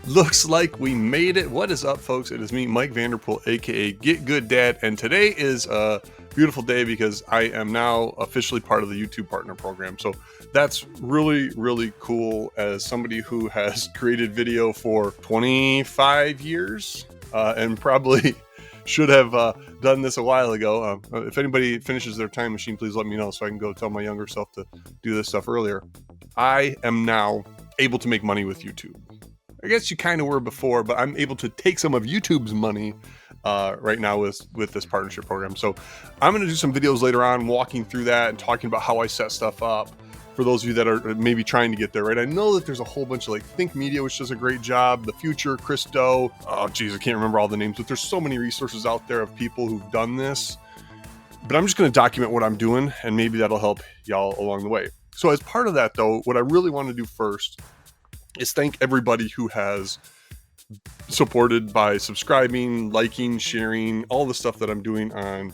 Looks like we made it. What is up, folks? It is me, Mike Vanderpool, aka Get Good Dad, and today is a beautiful day because I am now officially part of the YouTube Partner Program. So that's really, really cool as somebody who has created video for 25 years and probably should have done this a while ago. If anybody finishes their time machine, please let me know so I can go tell my younger self to do this stuff earlier. I am now able to make money with YouTube. I guess you kind of were before, but I'm able to take some of YouTube's money right now with this partnership program. So I'm going to do some videos later on walking through that and talking about how I set stuff up for those of you that are maybe trying to get there, right? I know that there's a whole bunch of like Think Media, which does a great job, The Future, Chris Doe. Oh, geez, I can't remember all the names, but there's so many resources out there of people who've done this. But I'm just going to document what I'm doing, and maybe that'll help y'all along the way. So as part of that, though, what I really want to do first is thank everybody who has supported by subscribing, liking, sharing, all the stuff that I'm doing on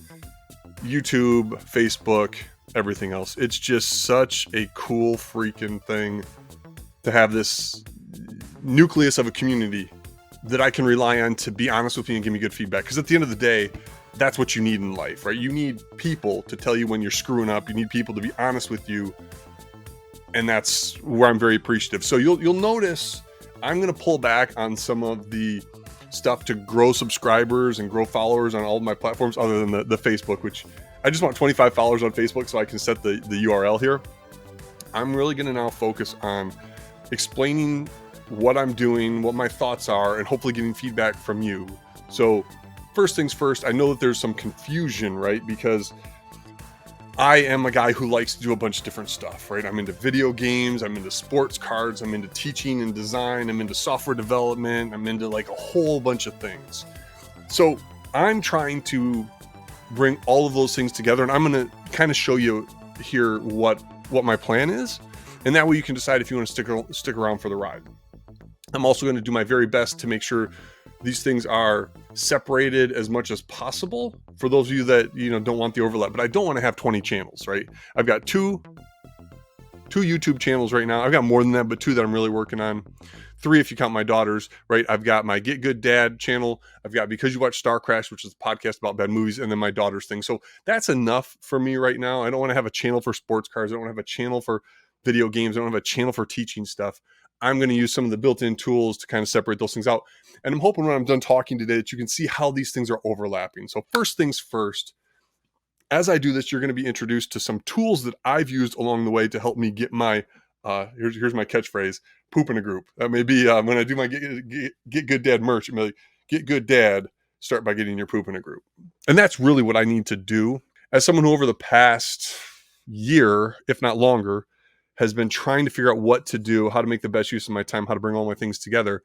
YouTube, Facebook, everything else. It's just such a cool freaking thing to have this nucleus of a community that I can rely on to be honest with me and give me good feedback. Because at the end of the day, that's what you need in life, right? You need people to tell you when you're screwing up. You need people to be honest with you. And that's where I'm very appreciative. So you'll notice I'm going to pull back on some of the stuff to grow subscribers and grow followers on all of my platforms other than the Facebook, which I just want 25 followers on Facebook so I can set the URL here. I'm really going to now focus on explaining what I'm doing, what my thoughts are, and hopefully getting feedback from you. So first things first, I know that there's some confusion, right? Because I am a guy who likes to do a bunch of different stuff, right? I'm into video games, I'm into sports cards, I'm into teaching and design, I'm into software development, I'm into like a whole bunch of things. So I'm trying to bring all of those things together, and I'm going to kind of show you here what my plan is, and that way you can decide if you want to stick around for the ride. I'm also going to do my very best to make sure these things are separated as much as possible for those of you that don't want the overlap. But I don't want to have 20 channels, right? I've got two YouTube channels right now. I've got more than that, but 2 that I'm really working on. 3 if you count my daughters, right? I've got my Get Good Dad channel. I've got Because You Watch Star Crash, which is a podcast about bad movies, and then my daughter's thing. So that's enough for me right now. I don't want to have a channel for sports cars. I don't want to have a channel for video games. I don't have a channel for teaching stuff. I'm going to use some of the built-in tools to kind of separate those things out. And I'm hoping when I'm done talking today that you can see how these things are overlapping. So first things first, as I do this, you're going to be introduced to some tools that I've used along the way to help me get my, here's my catchphrase, poop in a group. That may be when I do my get Good Dad merch, I'm like, Get Good Dad, start by getting your poop in a group. And that's really what I need to do. As someone who over the past year, if not longer, has been trying to figure out what to do, how to make the best use of my time, how to bring all my things together.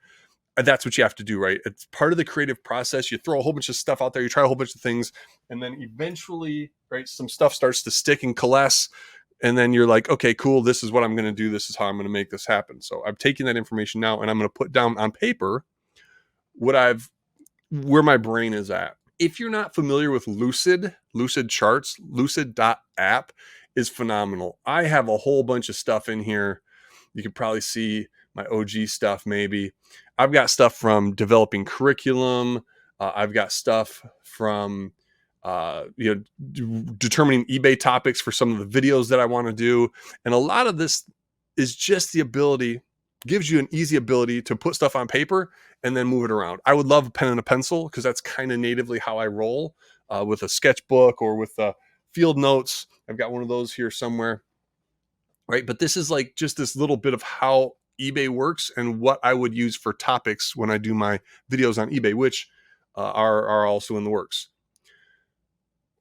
And that's what you have to do, right? It's part of the creative process. You throw a whole bunch of stuff out there, you try a whole bunch of things, and then eventually, right, some stuff starts to stick and coalesce. And then you're like, okay, cool. This is what I'm going to do. This is how I'm going to make this happen. So I'm taking that information now and I'm going to put down on paper where my brain is at. If you're not familiar with Lucid charts, lucid.app is phenomenal. I have a whole bunch of stuff in here. You can probably see my OG stuff maybe. I've got stuff from developing curriculum. I've got stuff from determining eBay topics for some of the videos that I want to do. And a lot of this is just the ability, gives you an easy ability to put stuff on paper and then move it around. I would love a pen and a pencil because that's kind of natively how I roll with a sketchbook or with field notes. I've got one of those here somewhere, right? But this is like just this little bit of how eBay works and what I would use for topics when I do my videos on eBay, which are also in the works.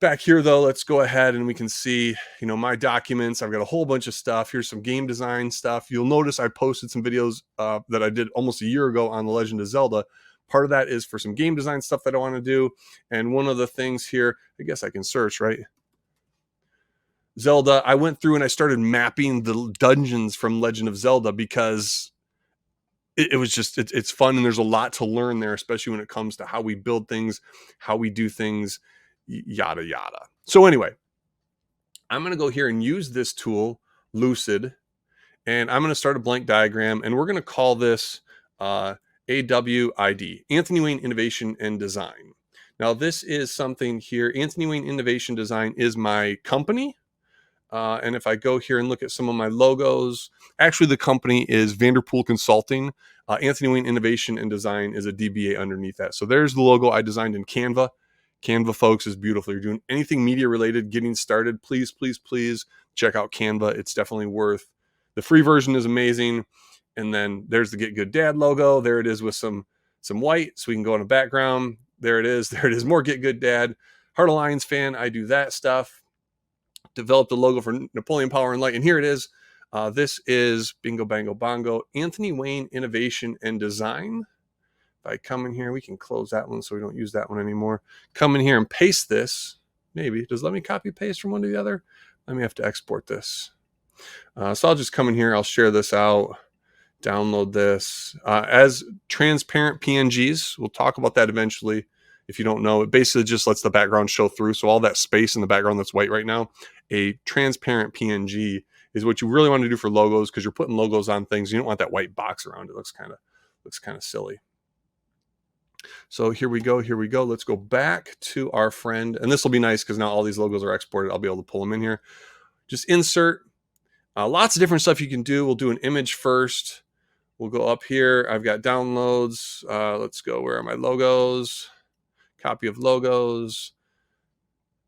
Back here, though, let's go ahead and we can see, my documents. I've got a whole bunch of stuff. Here's some game design stuff. You'll notice I posted some videos that I did almost a year ago on The Legend of Zelda. Part of that is for some game design stuff that I want to do. And one of the things here, I guess I can search, right? Zelda, I went through and I started mapping the dungeons from Legend of Zelda because it was just, it's fun. And there's a lot to learn there, especially when it comes to how we build things, how we do things, yada, yada. So anyway, I'm going to go here and use this tool, Lucid, and I'm going to start a blank diagram, and we're going to call this AWID, Anthony Wayne Innovation and Design. Now, this is something here. Anthony Wayne Innovation Design is my company. And if I go here and look at some of my logos, actually the company is Vanderpool Consulting. Anthony Wayne Innovation and Design is a DBA underneath that. So there's the logo I designed in Canva. Canva, folks, is beautiful. You're doing anything media related, getting started, please, please, please check out Canva. It's definitely worth. The free version is amazing. And then there's the Get Good Dad logo. There it is with some white, so we can go in a background. There it is. There it is. More Get Good Dad. Heart of Lions fan. I do that stuff. Developed the logo for Napoleon Power and Light. And here it is. This is Bingo Bango Bongo, Anthony Wayne Innovation and Design. If I come in here, we can close that one so we don't use that one anymore. Come in here and paste this. Maybe. Does it let me copy paste from one to the other? Let me have to export this. So I'll just come in here. I'll share this out. Download this as transparent PNGs. We'll talk about that eventually. If you don't know, it basically just lets the background show through. So all that space in the background that's white right now, a transparent PNG is what you really want to do for logos, because you're putting logos on things. You don't want that white box around. It looks kind of silly. So here we go. Here we go. Let's go back to our friend. And this will be nice because now all these logos are exported. I'll be able to pull them in here. Just insert. Lots of different stuff you can do. We'll do an image first. We'll go up here. I've got downloads. Let's go. Where are my logos? Copy of logos.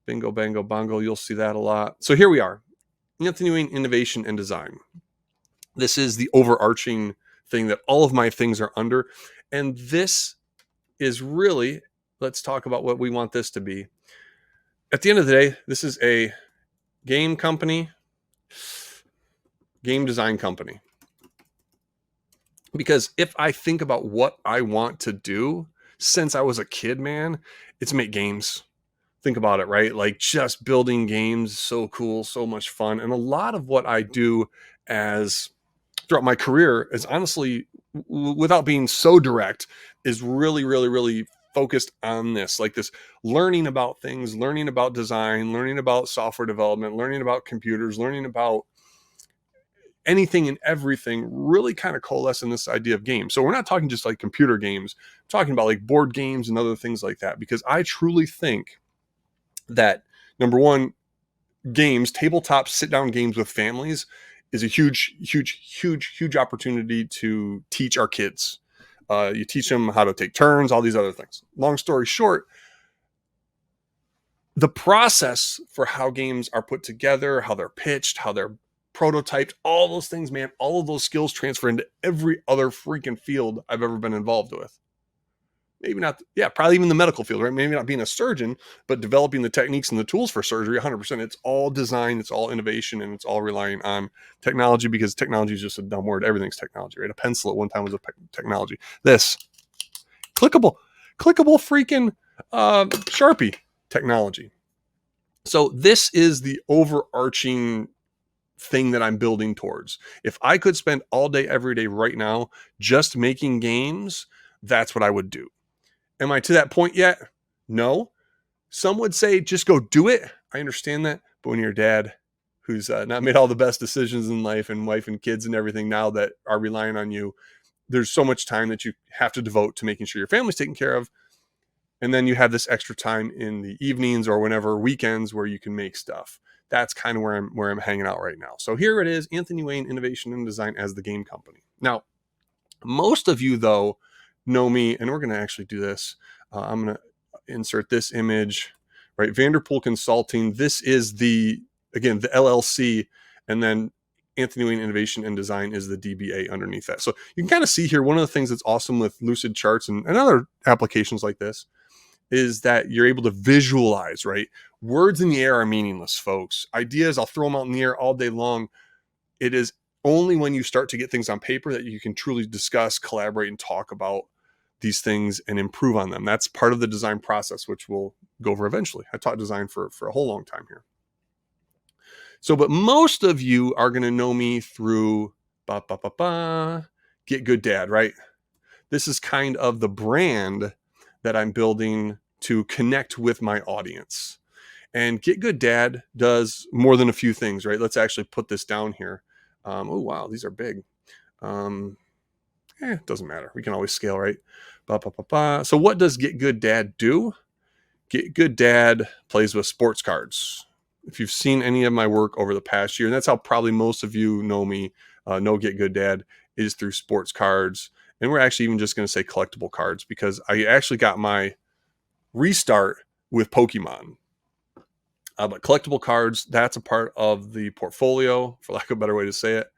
Bingo, bango, bongo. You'll see that a lot. So here we are. Anthony Wayne Innovation and Design. This is the overarching thing that all of my things are under. And this is really, let's talk about what we want this to be. At the end of the day, this is a game company, game design company. Because if I think about what I want to do since I was a kid, man, it's make games. Think about it, right? Like just building games, so cool, so much fun. And a lot of what I do as throughout my career is honestly, without being so direct, is really, really, really focused on this, like this learning about things, learning about design, learning about software development, learning about computers, learning about anything and everything, really kind of coalesce in this idea of games. So we're not talking just like computer games, we're talking about like board games and other things like that, because I truly think that, number one, games, tabletop sit down games with families is a huge, huge, huge, huge opportunity to teach our kids. You teach them how to take turns, all these other things. Long story short, the process for how games are put together, how they're pitched, how they're prototyped, all those things, man, all of those skills transfer into every other freaking field I've ever been involved with. Maybe not, probably even the medical field, right? Maybe not being a surgeon, but developing the techniques and the tools for surgery, 100%. It's all design, it's all innovation, and it's all relying on technology, because technology is just a dumb word. Everything's technology, right? A pencil at one time was a technology. This clickable freaking Sharpie technology. So this is the overarching thing that I'm building towards. If I could spend all day, every day right now just making games, that's what I would do. Am I to that point yet? No. Some would say just go do it. I understand that. But when you're a dad who's not made all the best decisions in life, and wife and kids and everything now that are relying on you, there's so much time that you have to devote to making sure your family's taken care of. And then you have this extra time in the evenings or whenever, weekends, where you can make stuff. That's kind of where I'm hanging out right now. So here it is, Anthony Wayne Innovation and Design as the game company. Now, most of you, though, know me, and we're going to actually do this. I'm going to insert this image, right? Vanderpool Consulting. This is the LLC, and then Anthony Wayne Innovation and Design is the DBA underneath that. So you can kind of see here, one of the things that's awesome with Lucid charts and other applications like this is that you're able to visualize, right? Words in the air are meaningless, folks. Ideas, I'll throw them out in the air all day long. It is only when you start to get things on paper that you can truly discuss, collaborate, and talk about these things and improve on them. That's part of the design process, which we'll go over eventually. I taught design for a whole long time here. So, but most of you are going to know me through Get Good Dad, right? This is kind of the brand that I'm building to connect with my audience. And Get Good Dad does more than a few things, right? Let's actually put this down here. Oh, wow, these are big. It doesn't matter. We can always scale, right? Ba, ba, ba, ba. So what does Get Good Dad do? Get Good Dad plays with sports cards. If you've seen any of my work over the past year, and that's how probably most of you know me, know Get Good Dad, is through sports cards. And we're actually even just going to say collectible cards, because I actually got my restart with Pokemon. But collectible cards, that's a part of the portfolio, for lack of a better way to say it.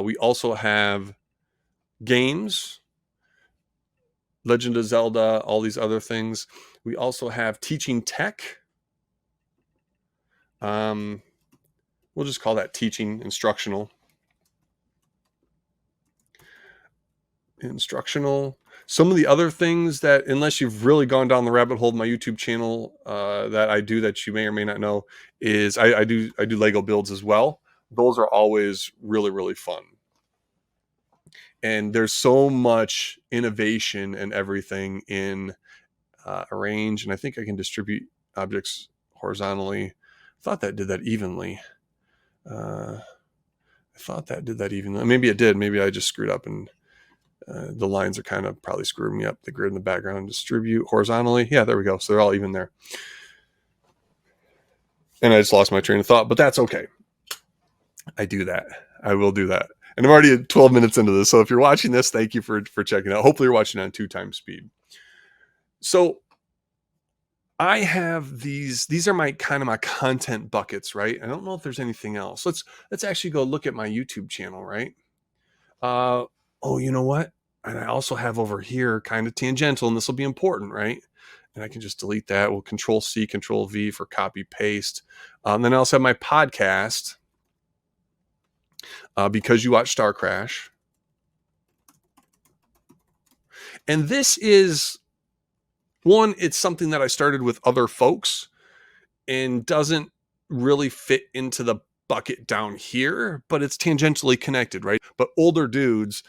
We also have games, Legend of Zelda, all these other things. We also have teaching tech. We'll just call that teaching, instructional. Some of the other things that, unless you've really gone down the rabbit hole of my YouTube channel, that I do, that you may or may not know, is I do Lego builds as well. Those are always really, really fun. And there's so much innovation and everything in arrange, and I think I can distribute objects horizontally. I thought that did that evenly. Maybe it did. Maybe I just screwed up, and the lines are kind of probably screwing me up. The grid in the background. Distribute horizontally. Yeah, there we go. So they're all even there. And I just lost my train of thought, but that's okay. I do that. I will do that. And I'm already at 12 minutes into this. So if you're watching this, thank you for checking it out. Hopefully you're watching on 2x speed. So I have these are my kind of my content buckets, right? I don't know if there's anything else. Let's actually go look at my YouTube channel, right? Oh, you know what? And I also have over here kind of tangential, and this will be important, right? And I can just delete that. We'll Control C, Control V for copy paste. Then I also have my podcast, Because You Watch Star Crash. And this is one, it's something that I started with other folks and doesn't really fit into the bucket down here, but it's tangentially connected, right? But older dudes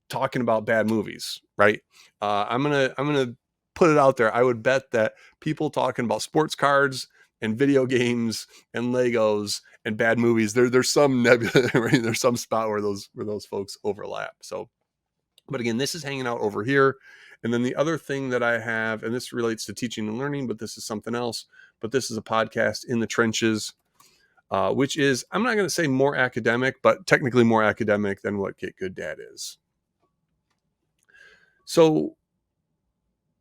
talking about bad movies, right? I'm gonna put it out there. I would bet that people talking about sports cards and video games and Legos and bad movies, there's some nebula, right? There's some spot where those folks overlap. So, but again, this is hanging out over here. And then the other thing that I have, and this relates to teaching and learning, but this is something else. But this is a podcast, In the Trenches, which is, I'm not going to say more academic, but technically more academic than what Get Good Dad is. So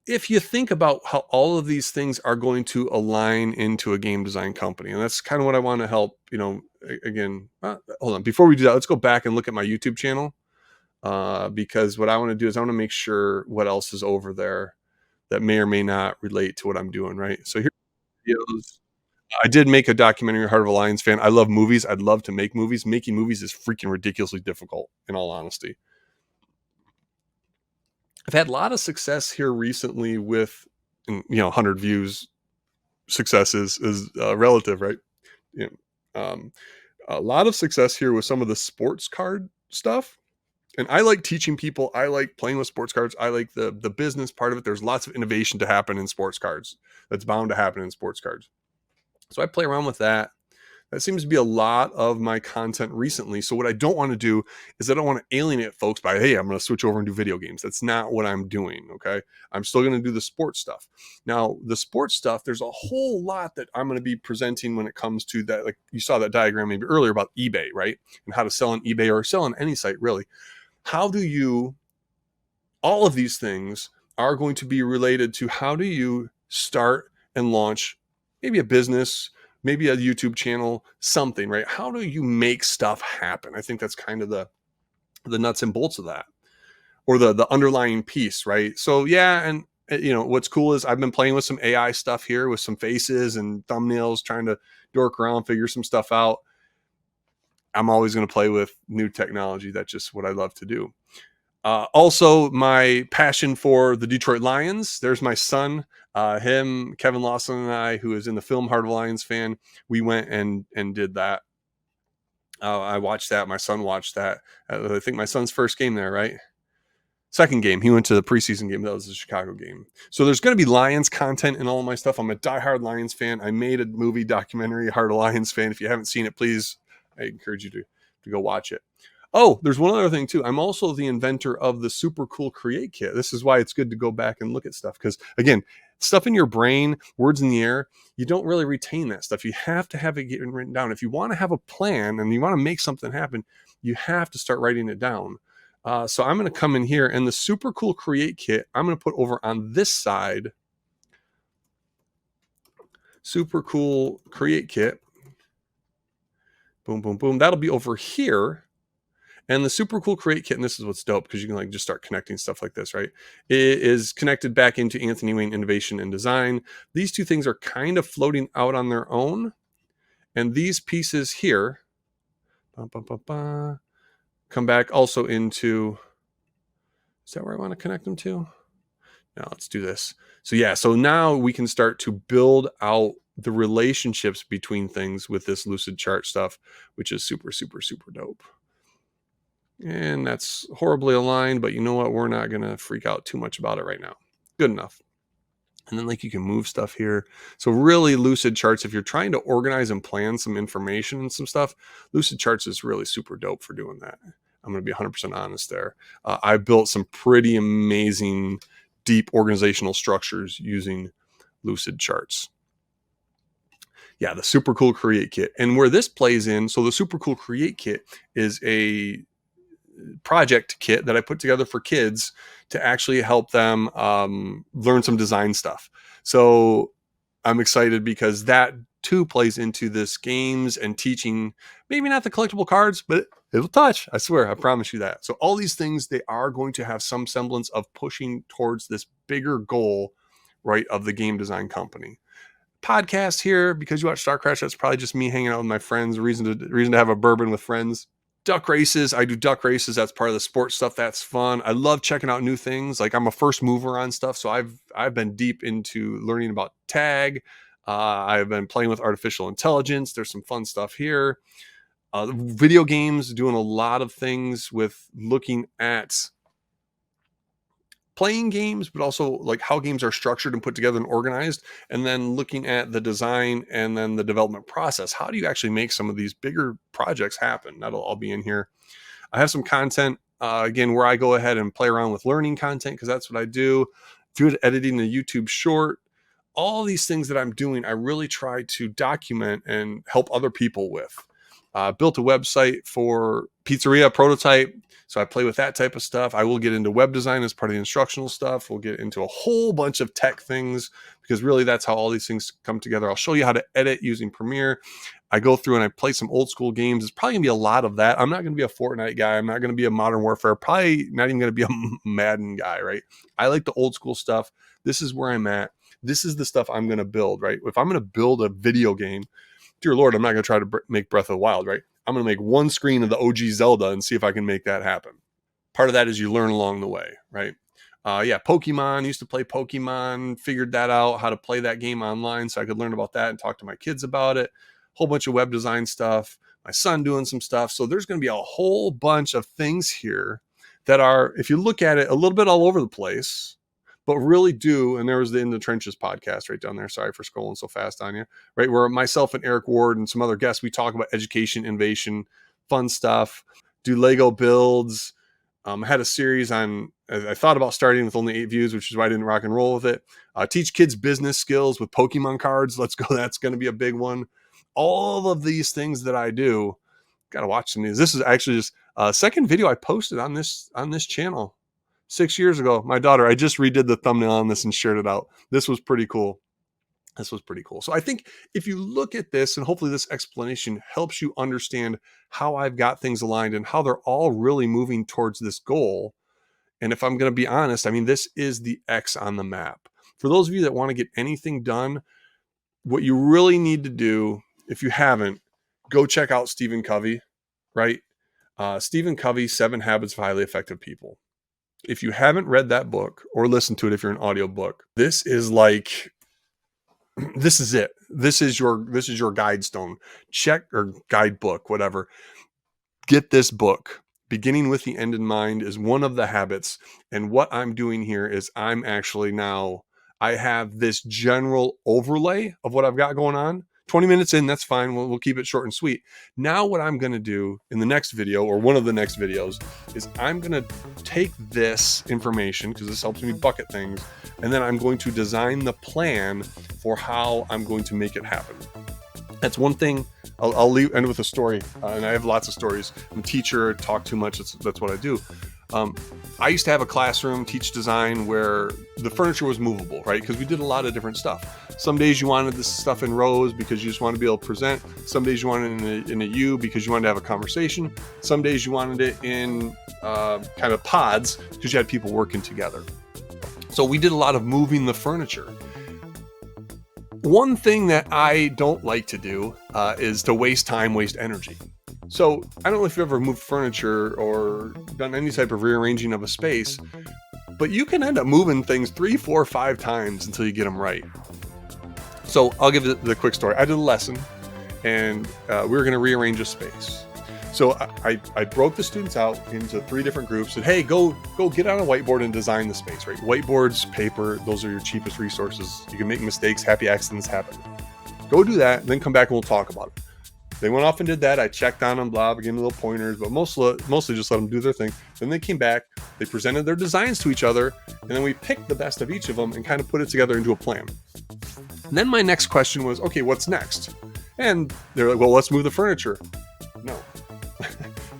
if you think about how all of these things are going to align into a game design company, and that's kind of what I want to help, again, hold on. Before we do that, let's go back and look at my YouTube channel. Because what I want to do is I want to make sure what else is over there that may or may not relate to what I'm doing, right? So here videos. I did make a documentary, Heart of a Lions fan. I love movies. I'd love to make movies. Making movies is freaking ridiculously difficult, in all honesty. I've had a lot of success here recently with, 100 views. Success is relative, right? A lot of success here with some of the sports card stuff. And I like teaching people. I like playing with sports cards. I like the business part of it. There's lots of innovation to happen in sports cards. That's bound to happen in sports cards. So I play around with that. That seems to be a lot of my content recently. So what I don't want to do is I don't want to alienate folks by, hey, I'm going to switch over and do video games. That's not what I'm doing. Okay. I'm still going to do the sports stuff. Now, the sports stuff, there's a whole lot that I'm going to be presenting when it comes to that. Like you saw that diagram maybe earlier about eBay, right? And how to sell on eBay or sell on any site, really. All of these things are going to be related to how do you start and launch maybe a business, maybe a YouTube channel, something, right? How do you make stuff happen? I think that's kind of the nuts and bolts of that, or the underlying piece, right? So yeah, and what's cool is I've been playing with some AI stuff here with some faces and thumbnails, trying to dork around, figure some stuff out. I'm always going to play with new technology. That's just what I love to do. Also, my passion for the Detroit Lions. There's my son, Kevin Lawson, and I, who is in the film Heart of a Lions fan. We went and did that. I watched that. My son watched that. I think my son's first game there, right? Second game. He went to the preseason game. That was the Chicago game. So there's going to be Lions content in all of my stuff. I'm a diehard Lions fan. I made a movie documentary, Heart of a Lions fan. If you haven't seen it, please, I encourage you to go watch it. Oh, there's one other thing too. I'm also the inventor of the super cool create kit. This is why it's good to go back and look at stuff, because again, stuff in your brain, words in the air, you don't really retain that stuff. You have to have it getting written down. If you want to have a plan and you want to make something happen, you have to start writing it down. So I'm going to come in here, and the super cool create kit, I'm going to put over on this side. Super cool create kit. Boom, boom, boom. That'll be over here. And the super cool create kit, and this is what's dope, because you can like just start connecting stuff like this, right? It is connected back into Anthony Wayne Innovation and Design. These two things are kind of floating out on their own. And these pieces here come back also into, is that where I want to connect them to? Now let's do this. So yeah, so now we can start to build out the relationships between things with this Lucid chart stuff, which is super, super, super dope. And that's horribly aligned, but you know what? We're not going to freak out too much about it right now. Good enough. And then like you can move stuff here. So really Lucid charts, if you're trying to organize and plan some information and some stuff, Lucid charts is really super dope for doing that. I'm going to be 100% honest there. I built some pretty amazing, deep organizational structures using Lucid charts. Yeah, the super cool create kit. And where this plays in, so the super cool create kit is a project kit that I put together for kids to actually help them learn some design stuff. So I'm excited because that too plays into this games and teaching, maybe not the collectible cards, but it'll touch. I swear, I promise you that. So all these things, they are going to have some semblance of pushing towards this bigger goal, right, of the game design company. Podcast here, because you watch Star Crash, that's probably just me hanging out with my friends, reason to have a bourbon with friends. Duck races, I do duck races. That's part of the sports stuff. That's fun. I love checking out new things. Like I'm a first mover on stuff, so I've been deep into learning about tag. I've been playing with artificial intelligence. There's some fun stuff here. Video games, doing a lot of things with looking at playing games, but also like how games are structured and put together and organized, and then looking at the design and then the development process. How do you actually make some of these bigger projects happen? That'll all be in here. I have some content, again, where I go ahead and play around with learning content, because that's what I do. If editing a YouTube short, all these things that I'm doing, I really try to document and help other people with. Built a website for pizzeria prototype, so I play with that type of stuff. I will get into web design as part of the instructional stuff. We'll get into a whole bunch of tech things, because really that's how all these things come together. I'll show you how to edit using Premiere. I go through and I play some old school games. It's probably gonna be a lot of that. I'm not gonna be a Fortnite guy. I'm not gonna be a Modern Warfare. Probably not even gonna be a Madden guy, right? I like the old school stuff. This is where I'm at. This is the stuff I'm gonna build, right? If I'm gonna build a video game, dear Lord, I'm not going to try to make Breath of the Wild, right? I'm going to make one screen of the OG Zelda and see if I can make that happen. Part of that is you learn along the way, right? Pokemon, used to play Pokemon, figured that out, how to play that game online so I could learn about that and talk to my kids about it. Whole bunch of web design stuff, my son doing some stuff. So there's going to be a whole bunch of things here that are, if you look at it, a little bit all over the place, but really do. And there was the In the Trenches podcast right down there. Sorry for scrolling so fast on you, right? Where myself and Eric Ward and some other guests, we talk about education, innovation, fun stuff, do Lego builds. I had a series on, I thought about starting with only 8 views, which is why I didn't rock and roll with it. Teach kids business skills with Pokemon cards. Let's go. That's going to be a big one. All of these things that I do, got to watch some of these. This is actually just a second video I posted on this channel. 6 years ago, my daughter, I just redid the thumbnail on this and shared it out. This was pretty cool. So I think if you look at this, and hopefully this explanation helps you understand how I've got things aligned and how they're all really moving towards this goal. And if I'm going to be honest, I mean, this is the X on the map. For those of you that want to get anything done, what you really need to do, if you haven't, go check out Stephen Covey, right? Stephen Covey, 7 Habits of Highly Effective People. If you haven't read that book or listened to it, if you're an audiobook, this is like, this is it. This is your guide stone. Check, or guidebook, whatever. Get this book. Beginning with the end in mind is one of the habits. And what I'm doing here is I have this general overlay of what I've got going on 20 minutes in, that's fine. We'll keep it short and sweet. Now what I'm going to do in the next video, or one of the next videos, is I'm going to take this information, because this helps me bucket things, and then I'm going to design the plan for how I'm going to make it happen. That's one thing. I'll end with a story, and I have lots of stories. I'm a teacher, talk too much. That's what I do. I used to have a classroom, teach design, where the furniture was movable, right? Because we did a lot of different stuff. Some days you wanted this stuff in rows because you just wanted to be able to present. Some days you wanted it in a U because you wanted to have a conversation. Some days you wanted it in kind of pods because you had people working together. So we did a lot of moving the furniture. One thing that I don't like to do is to waste time, waste energy. So I don't know if you've ever moved furniture or done any type of rearranging of a space, but you can end up moving things 3, 4, 5 times until you get them right. So I'll give the quick story. I did a lesson, and we were going to rearrange a space. So I broke the students out into 3 different groups. Said, hey, go get on a whiteboard and design the space, right? Whiteboards, paper, those are your cheapest resources. You can make mistakes, happy accidents happen. Go do that, and then come back and we'll talk about it. They went off and did that. I checked on them, blah, gave them little pointers, but mostly just let them do their thing. Then they came back, they presented their designs to each other, and then we picked the best of each of them and kind of put it together into a plan. And then my next question was, okay, what's next? And they're like, well, let's move the furniture. No.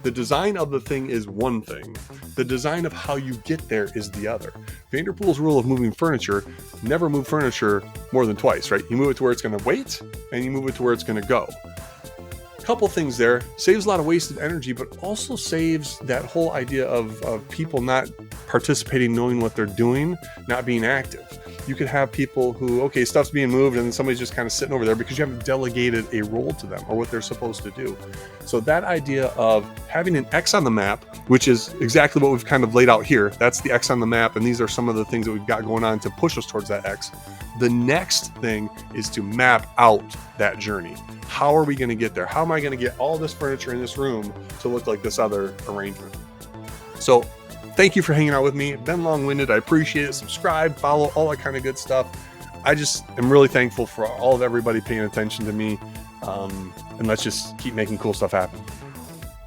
The design of the thing is one thing. The design of how you get there is the other. Vanderpool's rule of moving furniture: never move furniture more than twice, right? You move it to where it's going to wait, and you move it to where it's going to go. Couple things there. Saves a lot of wasted energy, but also saves that whole idea of people not participating, knowing what they're doing, not being active. You could have people who, okay, stuff's being moved, and then somebody's just kind of sitting over there because you haven't delegated a role to them or what they're supposed to do. So that idea of having an X on the map, which is exactly what we've kind of laid out here, that's the X on the map, and these are some of the things that we've got going on to push us towards that X. The next thing is to map out that journey. How are we going to get there? How am I going to get all this furniture in this room to look like this other arrangement? So thank you for hanging out with me. Been long-winded. I appreciate it. Subscribe, follow, all that kind of good stuff. I just am really thankful for all of everybody paying attention to me. And let's just keep making cool stuff happen.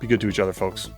Be good to each other, folks.